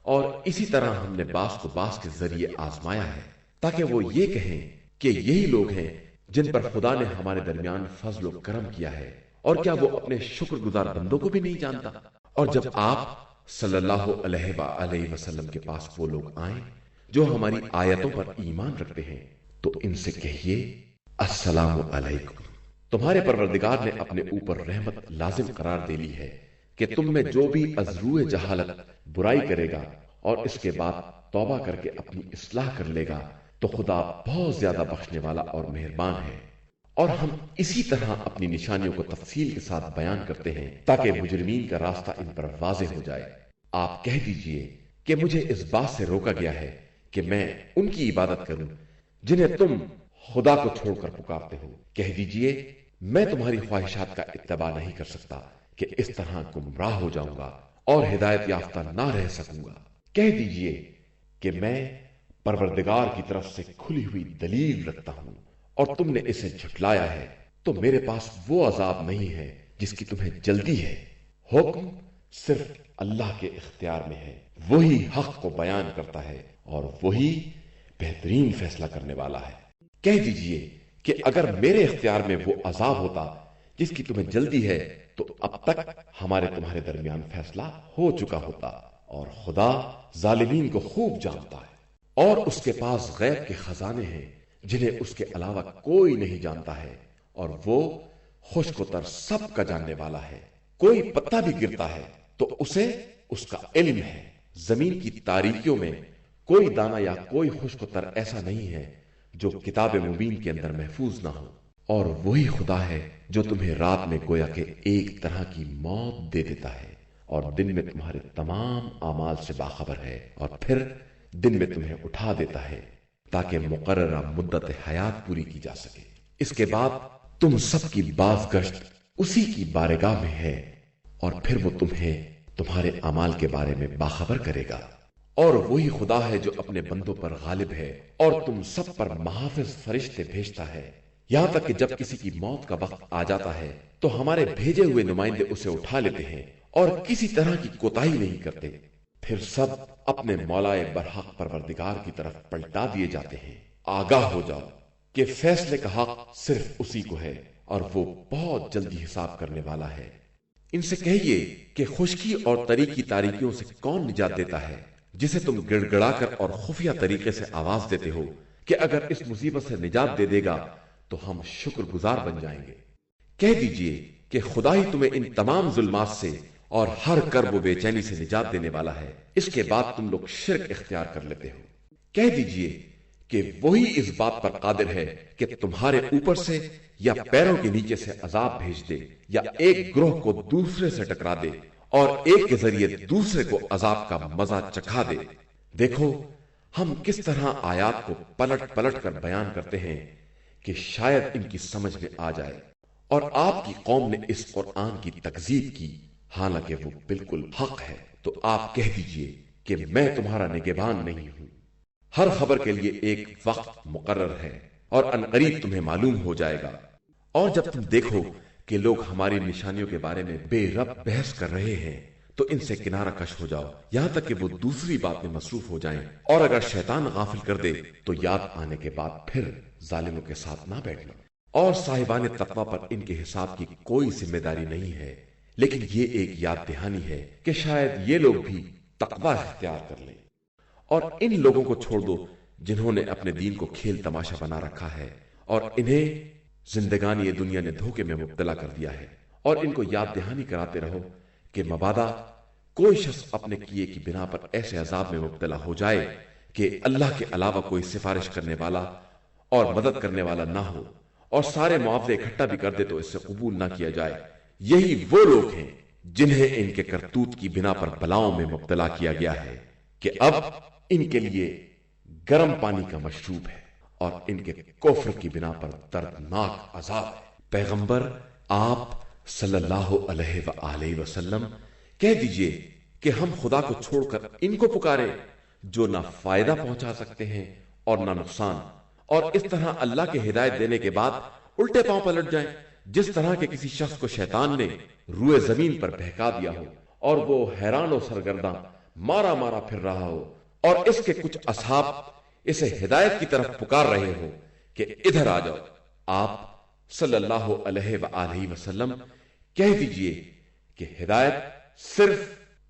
اور اسی طرح ہم نے باس کو باس کے ذریعے آزمایا ہے تاکہ وہ یہ کہیں کہ یہی لوگ ہیں جن پر خدا نے ہمارے درمیان فضل و کرم کیا ہے، اور کیا وہ اپنے شکر گزار بندوں کو بھی نہیں جانتا؟ اور جب آپ صلی اللہ علیہ وآلہ وسلم کے پاس وہ لوگ آئیں جو ہماری آیتوں پر ایمان رکھتے ہیں تو ان سے کہیے السلام علیکم، تمہارے پروردگار نے اپنے اوپر رحمت لازم قرار دے لی ہے کہ تم میں جو بھی از روئے جہالت برائی کرے گا اور اس کے بعد توبہ کر کے اپنی اصلاح کر لے گا، تو خدا بہت زیادہ بخشنے والا اور مہربان ہے۔ اور ہم اسی طرح اپنی نشانیوں کو تفصیل کے ساتھ بیان کرتے ہیں تاکہ مجرمین کا راستہ ان پر واضح ہو جائے۔ آپ کہہ دیجئے کہ مجھے اس بات سے روکا گیا ہے کہ میں ان کی عبادت کروں جنہیں تم خدا کو چھوڑ کر پکارتے ہو۔ کہہ دیجئے میں تمہاری خواہشات کا اتباع نہیں کر سکتا کہ اس طرح گمراہ ہو جاؤں گا اور ہدایت یافتہ نہ رہ سکوں گا۔ کہہ دیجئے کہ میں پروردگار کی طرف سے کھلی ہوئی دلیل رکھتا ہوں اور تم نے اسے جھٹلایا ہے، تو میرے پاس وہ عذاب نہیں ہے جس کی تمہیں جلدی ہے۔ حکم صرف اللہ کے اختیار میں ہے، وہی حق کو بیان کرتا ہے اور وہی بہترین فیصلہ کرنے والا ہے۔ کہہ دیجئے کہ اگر میرے اختیار میں وہ عذاب ہوتا جس کی تمہیں جلدی ہے تو اب تک ہمارے تمہارے درمیان فیصلہ ہو چکا ہوتا، اور خدا ظالمین کو خوب جانتا ہے۔ اور اس کے پاس غیب کے خزانے ہیں جنہیں اس کے علاوہ کوئی نہیں جانتا ہے، اور وہ خشک و تر سب کا جاننے والا ہے۔ کوئی پتا بھی گرتا ہے تو اسے اس کا علم ہے۔ زمین کی تاریکیوں میں کوئی دانہ یا کوئی خشک و تر ایسا نہیں ہے جو کتاب مبین کے اندر محفوظ نہ ہو۔ اور وہی خدا ہے جو تمہیں رات میں گویا کہ ایک طرح کی موت دے دیتا ہے اور دن میں تمہارے تمام اعمال سے باخبر ہے، اور پھر دن میں تمہیں اٹھا دیتا ہے تاکہ مقررہ مدت حیات پوری کی جا سکے۔ اس کے بعد تم سب کی باز گشت اسی کی بارگاہ میں ہے، اور پھر وہ تمہیں تمہارے اعمال کے بارے میں باخبر کرے گا۔ اور وہی خدا ہے جو اپنے بندوں پر غالب ہے اور تم سب پر محافظ فرشتے بھیجتا ہے، یہاں تک کہ جب کسی کی موت کا وقت آ جاتا ہے تو ہمارے بھیجے ہوئے نمائندے اسے اٹھا لیتے ہیں اور کسی طرح کی کوتاہی نہیں کرتے۔ پھر سب اپنے مولائے برحق پروردگار کی طرف پلٹا دیے جاتے ہیں۔ آگاہ ہو جاؤ کہ فیصلے کا حق صرف اسی کو ہے، اور وہ بہت جلدی حساب کرنے والا ہے۔ ان سے کہیے کہ خشکی اور تری کی تاریکیوں سے کون نجات دیتا ہے، جسے تم گڑ گڑا کر اور خفیہ طریقے سے آواز دیتے ہو کہ اگر اس مصیبت سے نجات دے دے گا تو ہم شکر گزار بن جائیں گے۔ کہہ دیجئے کہ خدا ہی تمہیں ان تمام ظلمات سے اور ہر کرب و بے چینی سے نجات دینے والا ہے، اس کے بعد تم لوگ شرک اختیار کر لیتے ہو۔ کہہ دیجئے کہ وہی اس بات پر قادر ہے کہ تمہارے اوپر سے یا پیروں کے نیچے سے عذاب بھیج دے، یا ایک گروہ کو دوسرے سے ٹکرا دے اور ایک کے ذریعے دوسرے کو عذاب کا مزہ چکھا دے۔ دیکھو ہم کس طرح آیات کو پلٹ پلٹ کر بیان کرتے ہیں کہ شاید ان کی سمجھ میں آ جائے۔ اور آپ کی قوم نے اس قرآن کی تکذیب کی، حالانکہ وہ بالکل حق ہے۔ تو آپ کہہ دیجئے کہ میں تمہارا نگہبان نہیں ہوں۔ ہر خبر کے لیے ایک وقت مقرر ہے، اور عنقریب تمہیں معلوم ہو جائے گا۔ اور جب تم دیکھو کہ لوگ ہماری نشانیوں کے بارے میں بے رب بحث کر رہے ہیں تو ان سے کنارہ کش ہو جاؤ، یہاں تک کہ وہ دوسری بات میں مصروف ہو جائیں، اور اگر شیطان غافل کر دے تو یاد آنے کے بعد پھر ظالموں کے ساتھ نہ بیٹھنا۔ اور صاحبان تقوی پر ان کے حساب کی کوئی ذمہ داری نہیں ہے، لیکن یہ ایک یاد دہانی ہے کہ شاید یہ لوگ بھی تقوی اختیار کر لیں۔ اور ان لوگوں کو چھوڑ دو جنہوں نے اپنے دین کو کھیل تماشا بنا رکھا ہے، اور انہیں زندگانی دنیا نے دھوکے میں مبتلا کر دیا ہے، اور ان کو یاد دہانی کراتے رہو کہ مبادا کوئی شخص اپنے کیے کی بنا پر ایسے عذاب میں مبتلا ہو جائے کہ اللہ کے علاوہ کوئی سفارش کرنے والا اور مدد کرنے والا نہ ہو، اور سارے معاوضے اکٹھا بھی کر دے تو اس سے قبول نہ کیا جائے۔ یہی وہ لوگ ہیں جنہیں ان کے کرتوت کی بنا پر بلاؤں میں مبتلا کیا گیا ہے کہ اب ان کے لیے گرم پانی کا مشروب ہے، اور ان کے کفر کی بنا پر دردناک عذاب ہے۔ پیغمبر آپ صلی اللہ علیہ وآلہ وسلم کہہ دیجئے کہ ہم خدا کو چھوڑ کر ان کو پکارے جو نہ فائدہ پہنچا سکتے ہیں اور نہ نقصان، اور اس طرح اللہ کے ہدایت دینے کے بعد الٹے پاؤں پلٹ جائیں، جس طرح کے کسی شخص کو شیطان نے روئے زمین پر بہکا دیا ہو اور وہ حیران و سرگرداں مارا مارا پھر رہا ہو، اور اس کے کچھ اصحاب اسے ہدایت کی طرف پکار رہے ہو کہ ادھر آ جاؤ۔ آپ صلی اللہ علیہ وآلہ وسلم کہہ دیجئے کہ ہدایت صرف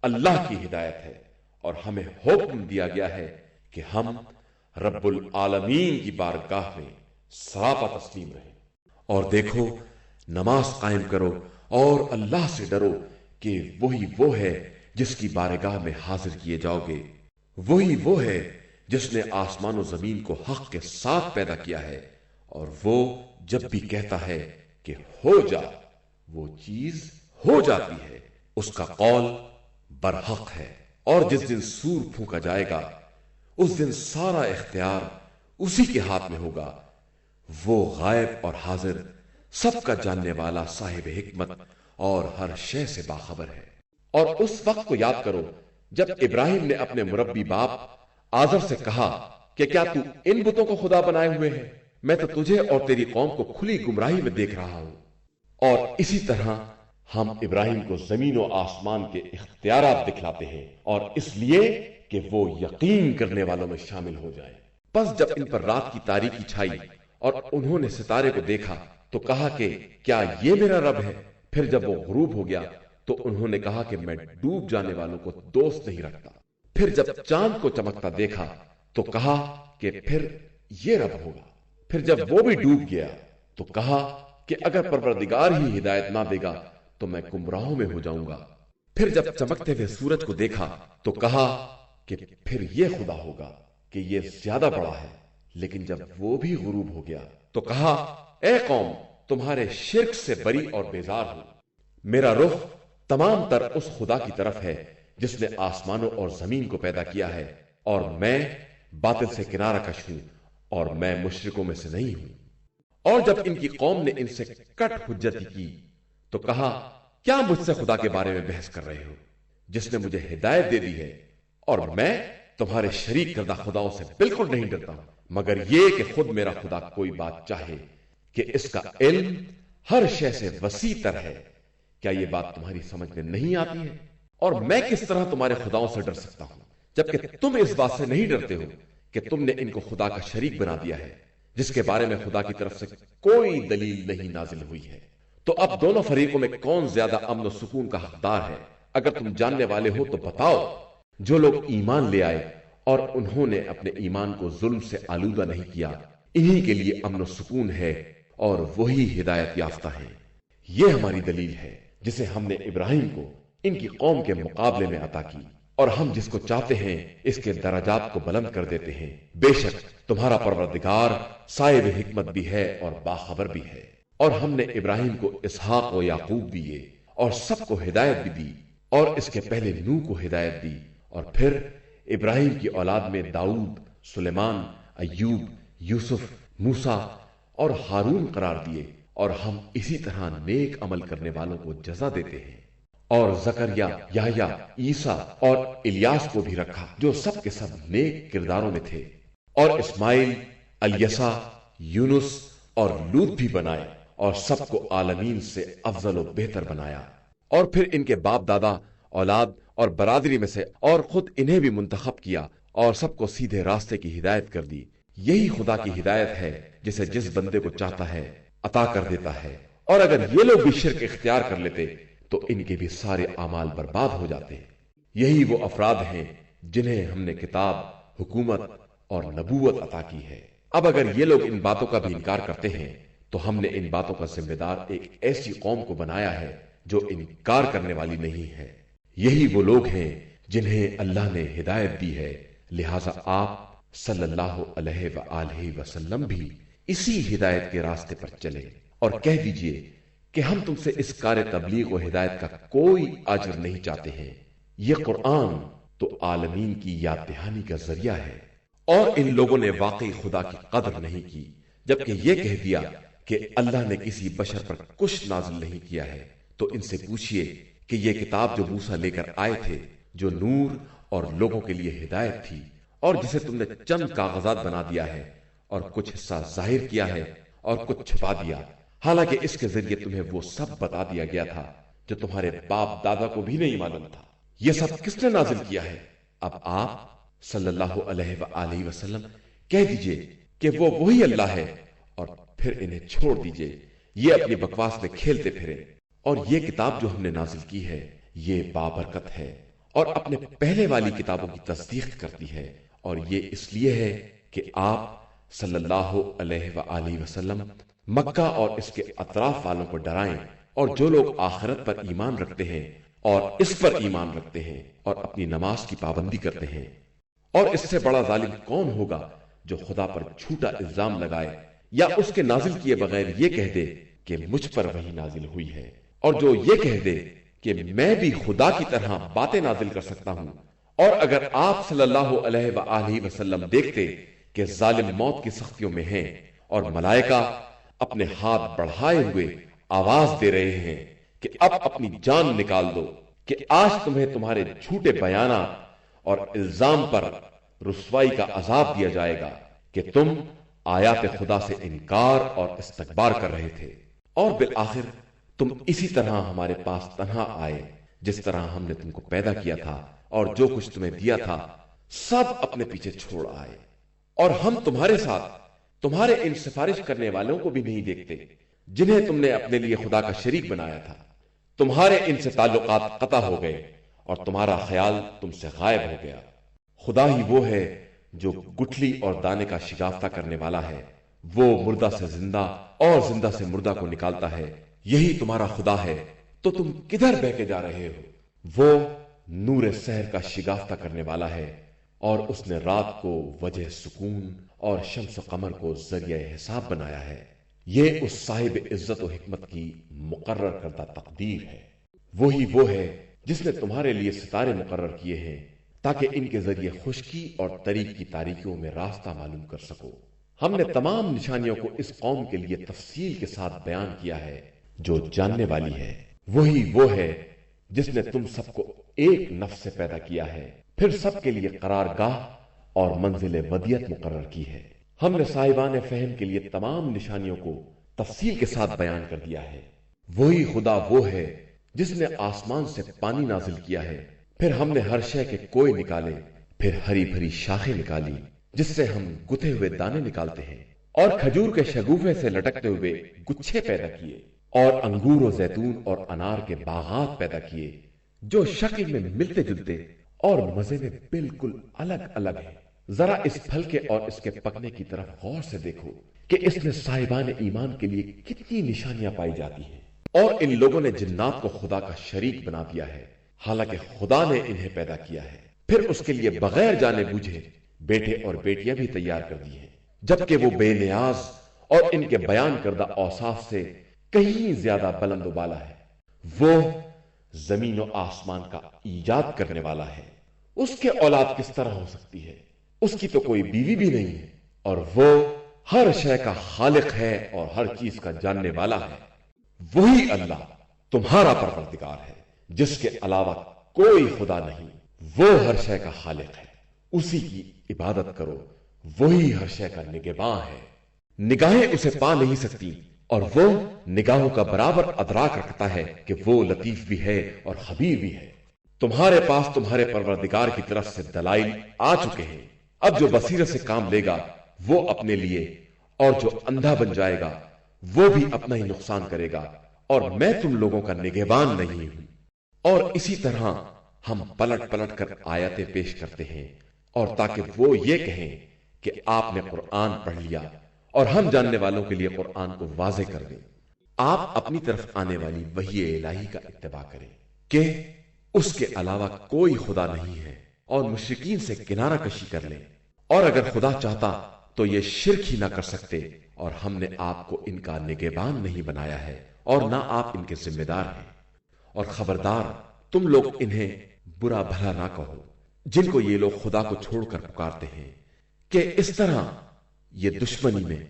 اللہ کی ہدایت ہے، اور ہمیں حکم دیا گیا ہے کہ ہم رب العالمین کی بارگاہ میں سراپا تسلیم رہیں۔ اور دیکھو نماز قائم کرو اور اللہ سے ڈرو کہ وہی وہ ہے جس کی بارگاہ میں حاضر کیے جاؤ گے، وہی وہ ہے جس نے آسمان و زمین کو حق کے ساتھ پیدا کیا ہے، اور وہ جب بھی کہتا ہے کہ ہو جا، وہ چیز ہو جاتی ہے، اس کا قول برحق ہے۔ اور جس دن سور پھونکا جائے گا، اس دن سارا اختیار اسی کے ہاتھ میں ہوگا۔ وہ غائب اور حاضر، سب کا جاننے والا، صاحب حکمت اور ہر شے سے باخبر ہے۔ اور اس وقت کو یاد کرو جب ابراہیم نے اپنے مربی باپ آزر سے کہا کہ کیا تو ان بتوں کو خدا بنائے ہوئے ہے؟ میں تو تجھے اور تیری قوم کو کھلی گمراہی میں دیکھ رہا ہوں۔ اور اسی طرح ہم ابراہیم کو زمین و آسمان کے اختیارات دکھلاتے ہیں، اور اس لیے کہ وہ یقین کرنے والوں میں شامل ہو جائے۔ پس جب ان پر رات کی تاریکی چھائی اور انہوں نے ستارے کو دیکھا تو کہا کہ کیا یہ میرا رب ہے؟ پھر جب وہ غروب ہو گیا تو انہوں نے کہا کہ میں ڈوب جانے والوں کو دوست نہیں رکھتا۔ پھر جب چاند کو چمکتا دیکھا تو کہا کہ پھر یہ رب ہوگا۔ پھر جب وہ بھی ڈوب گیا تو کہا کہ اگر پروردگار ہی ہدایت نہ دے گا تو میں گمراہوں میں ہو جاؤں گا۔ پھر جب چمکتے ہوئے سورج کو دیکھا تو کہا کہ پھر یہ خدا ہوگا کہ یہ زیادہ بڑا ہے۔ لیکن جب وہ بھی غروب ہو گیا تو کہا اے قوم، تمہارے شرک سے بری اور بیزار ہوں۔ میرا رخ تمام تر اس خدا کی طرف ہے جس نے آسمانوں اور زمین کو پیدا کیا ہے، اور میں باطل سے کنارہ کش ہوں اور میں مشرکوں میں سے نہیں ہوں۔ اور جب ان کی قوم نے ان سے کٹ حجتی کی تو کہا کیا مجھ سے خدا کے بارے میں بحث کر رہے ہو جس نے مجھے ہدایت دے دی ہے، اور میں تمہارے شریک کردہ خداؤں سے بالکل نہیں ڈرتا ہوں، مگر یہ کہ خود میرا خدا کوئی بات چاہے کہ اس کا علم ہر شے سے وسیع تر ہے۔ کیا یہ بات تمہاری سمجھ میں نہیں آتی ہے؟ اور میں کس طرح تمہارے خداؤں سے ڈر سکتا ہوں جبکہ تم اس بات سے نہیں ڈرتے ہو کہ تم نے ان کو خدا کا شریک بنا دیا ہے جس کے بارے میں خدا کی طرف سے کوئی دلیل نہیں نازل ہوئی ہے۔ تو اب دونوں فریقوں میں کون زیادہ امن و سکون کا حقدار ہے؟ اگر تم جاننے والے ہو تو بتاؤ۔ جو لوگ ایمان لے آئے اور انہوں نے اپنے ایمان کو ظلم سے آلودہ نہیں کیا، انہی کے لیے امن و سکون ہے اور وہی ہدایت یافتہ ہیں۔ یہ ہماری دلیل ہے جسے ہم نے ابراہیم کو ان کی قوم کے مقابلے میں عطا کی، اور ہم جس کو چاہتے ہیں اس کے درجات کو بلند کر دیتے ہیں۔ بے شک تمہارا پروردگار صاحب حکمت بھی ہے اور باخبر بھی ہے۔ اور ہم نے ابراہیم کو اسحاق و یعقوب دیے اور سب کو ہدایت بھی دی، اور اس کے پہلے نوح کو ہدایت دی، اور پھر ابراہیم کی اولاد میں داؤد، سلیمان، ایوب، یوسف، موسیٰ اور ہارون قرار دیے، اور ہم اسی طرح نیک عمل کرنے والوں کو جزا دیتے ہیں۔ اور زکریا، یحییٰ، عیسیٰ اور الیاس کو بھی رکھا جو سب کے سب نیک کرداروں میں تھے، اور اسماعیل، الیسع، یونس اور لوط بھی بنائے، اور سب کو عالمین سے افضل و بہتر بنایا۔ اور پھر ان کے باپ دادا، اولاد اور برادری میں سے اور خود انہیں بھی منتخب کیا، اور سب کو سیدھے راستے کی ہدایت کر دی۔ یہی خدا کی ہدایت ہے جسے جس بندے کو چاہتا ہے عطا کر دیتا ہے۔ اور اگر یہ لوگ بھی شرک اختیار کر لیتے تو ان کے بھی سارے اعمال برباد ہو جاتے۔ یہی وہ افراد ہیں جنہیں ہم نے کتاب، حکومت اور نبوت عطا کی ہے۔ اب اگر یہ لوگ ان باتوں کا بھی انکار کرتے ہیں تو ہم نے ان باتوں کا ذمہ دار ایک ایسی قوم کو بنایا ہے جو انکار کرنے والی نہیں ہے۔ یہی وہ لوگ ہیں جنہیں اللہ نے ہدایت دی ہے، لہذا آپ صلی اللہ علیہ وآلہ وسلم بھی اسی ہدایت کے راستے پر چلے، اور کہہ دیجئے کہ ہم تم سے اس کار تبلیغ و ہدایت کا کوئی اجر نہیں چاہتے ہیں۔ یہ قرآن تو عالمین کی یاد دہانی کا ذریعہ ہے۔ اور ان لوگوں نے واقعی خدا کی قدر نہیں کی، جبکہ یہ کہہ دیا کہ اللہ نے کسی بشر پر کچھ نازل نہیں کیا ہے۔ تو ان سے پوچھئے کہ یہ کتاب جو موسیٰ لے کر آئے تھے، جو نور اور لوگوں کے لیے ہدایت تھی، اور جسے تم نے چند کاغذات بنا دیا ہے، اور کچھ حصہ ظاہر کیا ہے اور کچھ چھپا دیا، حالانکہ اس کے ذریعے تمہیں وہ سب بتا دیا گیا تھا جو تمہارے باپ دادا کو بھی نہیں معلوم تھا۔ یہ سب کس نے نازل کیا ہے؟ اب آپ صلی اللہ علیہ وآلہ وسلم کہہ دیجئے کہ وہ وہی اللہ ہے، اور پھر انہیں چھوڑ دیجئے یہ اپنی بکواس میں کھیلتے پھرے۔ اور یہ کتاب جو ہم نے نازل کی ہے یہ بابرکت ہے، اور اپنے پہلے والی کتابوں کی تصدیق کرتی ہے، اور یہ اس لیے ہے کہ آپ صلی اللہ علیہ وآلہ وسلم مکہ اور اس کے اطراف والوں کو ڈرائیں، اور جو لوگ آخرت پر ایمان رکھتے ہیں اور اس پر ایمان رکھتے ہیں اور اپنی نماز کی پابندی کرتے ہیں اور اس سے بڑا ظالم کون ہوگا جو خدا پر جھوٹا الزام لگائے یا اس کے نازل کیے بغیر یہ کہہ دے کہ مجھ پر وحی نازل ہوئی ہے، اور جو یہ کہہ دے کہ میں بھی خدا کی طرح باتیں نازل کر سکتا ہوں۔ اور اگر آپ صلی اللہ علیہ وآلہ وسلم دیکھتے کہ ظالم موت کی سختیوں میں ہیں اور ملائکہ اپنے ہاتھ بڑھائے ہوئے آواز دے رہے ہیں کہ اب اپنی جان نکال دو، کہ آج تمہیں تمہارے جھوٹے بیانات اور الزام پر رسوائی کا عذاب دیا جائے گا کہ تم آیات خدا سے انکار اور استکبار کر رہے تھے، اور بالآخر تم اسی طرح ہمارے پاس تنہا آئے جس طرح ہم نے تم کو پیدا کیا تھا، اور جو کچھ تمہیں دیا تھا سب اپنے پیچھے چھوڑ آئے، اور ہم تمہارے ساتھ تمہارے ان سفارش کرنے والوں کو بھی نہیں دیکھتے جنہیں تم نے اپنے لیے خدا کا شریک بنایا تھا۔ تمہارے ان سے تعلقات قطع ہو گئے اور تمہارا خیال تم سے غائب ہو گیا۔ خدا ہی وہ ہے جو گٹھلی اور دانے کا شگافتہ کرنے والا ہے، وہ مردہ سے زندہ اور زندہ سے مردہ کو نکالتا ہے۔ یہی تمہارا خدا ہے، تو تم کدھر بہ کے جا رہے ہو؟ وہ نور سحر کا شگافتہ کرنے والا ہے، اور اس نے رات کو وجہ سکون اور شمس و قمر کو ذریعہ حساب بنایا ہے۔ یہ اس صاحب عزت و حکمت کی مقرر کردہ تقدیر ہے۔ وہی وہ ہے جس نے تمہارے لیے ستارے مقرر کیے ہیں تاکہ ان کے ذریعے خشکی اور طریق کی تاریکیوں میں راستہ معلوم کر سکو۔ ہم نے تمام نشانیوں کو اس قوم کے لیے تفصیل کے ساتھ بیان کیا ہے جو جاننے والی ہے۔ وہی وہ ہے جس نے تم سب کو ایک نفس سے پیدا کیا ہے، پھر سب کے لیے قرار گاہ اور منزل ودیت مقرر کی ہے۔ ہم نے صاحبان فہم کے لیے تمام نشانیوں کو تفصیل کے ساتھ بیان کر دیا ہے۔ وہی خدا وہ ہے جس نے آسمان سے پانی نازل کیا ہے، پھر ہم نے ہر شے کے کوئے نکالے، پھر ہری بھری شاخیں نکالی جس سے ہم گتھے ہوئے دانے نکالتے ہیں، اور کھجور کے شگوفے سے لٹکتے ہوئے گچھے پیدا کیے، اور انگور و زیتون اور انار کے باغات پیدا کیے جو شکل میں ملتے جلتے اور مزے میں بالکل الگ الگ ہیں۔ ذرا اس پھل کے اور اس کے پکنے کی طرف غور سے دیکھو کہ اس میں صاحبان ایمان کے لیے کتنی نشانیاں پائی جاتی ہیں۔ اور ان لوگوں نے جنات کو خدا کا شریک بنا دیا ہے، حالانکہ خدا نے انہیں پیدا کیا ہے، پھر اس کے لیے بغیر جانے بوجھے بیٹے اور بیٹیاں بھی تیار کر دی ہیں، جبکہ وہ بے نیاز اور ان کے بیان کردہ اوصاف سے کہیں زیادہ بلند و بالا ہے۔ وہ زمین و آسمان کا ایجاد کرنے والا ہے، اس کے اولاد کس طرح ہو سکتی ہے؟ اس کی تو کوئی بیوی بھی نہیں ہے، اور وہ ہر شے کا خالق ہے اور ہر چیز کا جاننے والا ہے۔ وہی اللہ تمہارا پروردگار ہے جس کے علاوہ کوئی خدا نہیں، وہ ہر شے کا خالق ہے، اسی کی عبادت کرو، وہی ہر شے کا نگہباں ہے۔ نگاہیں اسے پا نہیں سکتی، اور وہ نگاہوں کا برابر ادراک رکھتا ہے کہ وہ لطیف بھی ہے اور خبیر بھی ہے۔ تمہارے پاس تمہارے پروردگار کی طرف سے دلائل آ چکے ہیں، اب جو بصیرت سے کام لے گا وہ اپنے لیے، اور جو اندھا بن جائے گا وہ بھی اپنا ہی نقصان کرے گا، اور میں تم لوگوں کا نگہبان نہیں ہوں۔ اور اسی طرح ہم پلٹ پلٹ کر آیتیں پیش کرتے ہیں، اور تاکہ وہ یہ کہیں کہ آپ نے قرآن پڑھ لیا، اور ہم جاننے والوں کے لیے قرآن کو واضح کر دیں۔ آپ اپنی طرف آنے والی وحی الہی کا اتباع کریں کہ اس کے علاوہ کوئی خدا نہیں ہے، اور مشرکین سے کنارہ کشی کر لیں، اور اگر خدا چاہتا تو یہ شرک ہی نہ کر سکتے، اور ہم نے آپ کو ان کا نگہبان نہیں بنایا ہے، اور نہ آپ ان کے ذمہ دار ہیں۔ اور خبردار تم لوگ انہیں برا بھلا نہ کہو جن کو یہ لوگ خدا کو چھوڑ کر پکارتے ہیں، کہ اس طرح یہ دشمنی میں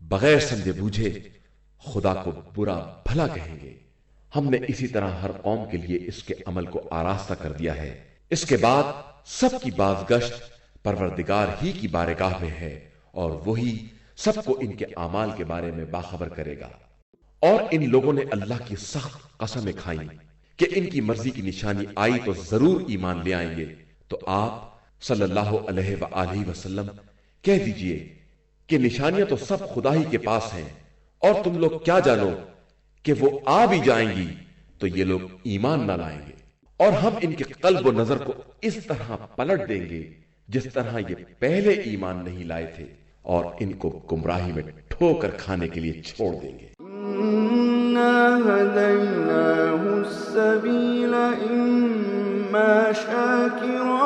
بغیر سمجھے بوجھے خدا کو برا بھلا کہیں گے۔ ہم نے اسی طرح ہر قوم کے لیے اس کے عمل کو آراستہ کر دیا ہے، اس کے بعد سب کی بازگشت پروردگار ہی کی بارگاہ میں ہے، اور وہی سب کو ان کے اعمال کے بارے میں باخبر کرے گا۔ اور ان لوگوں نے اللہ کی سخت قسمیں کھائیں کہ ان کی مرضی کی نشانی آئی تو ضرور ایمان لے آئیں گے، تو آپ صلی اللہ علیہ وآلہ وسلم کہہ دیجئے کہ نشانیاں تو سب خدا ہی کے پاس ہیں، اور تم لوگ کیا جانو کہ وہ آ بھی جائیں گی تو یہ لوگ ایمان نہ لائیں گے، اور ہم ان کے قلب و نظر کو اس طرح پلٹ دیں گے جس طرح یہ پہلے ایمان نہیں لائے تھے، اور ان کو گمراہی میں ٹھوکر کھانے کے لیے چھوڑ دیں گے۔ إِنَّا هَدَيْنَاهُ السَّبِيلَ إِمَّا شَاكِرًا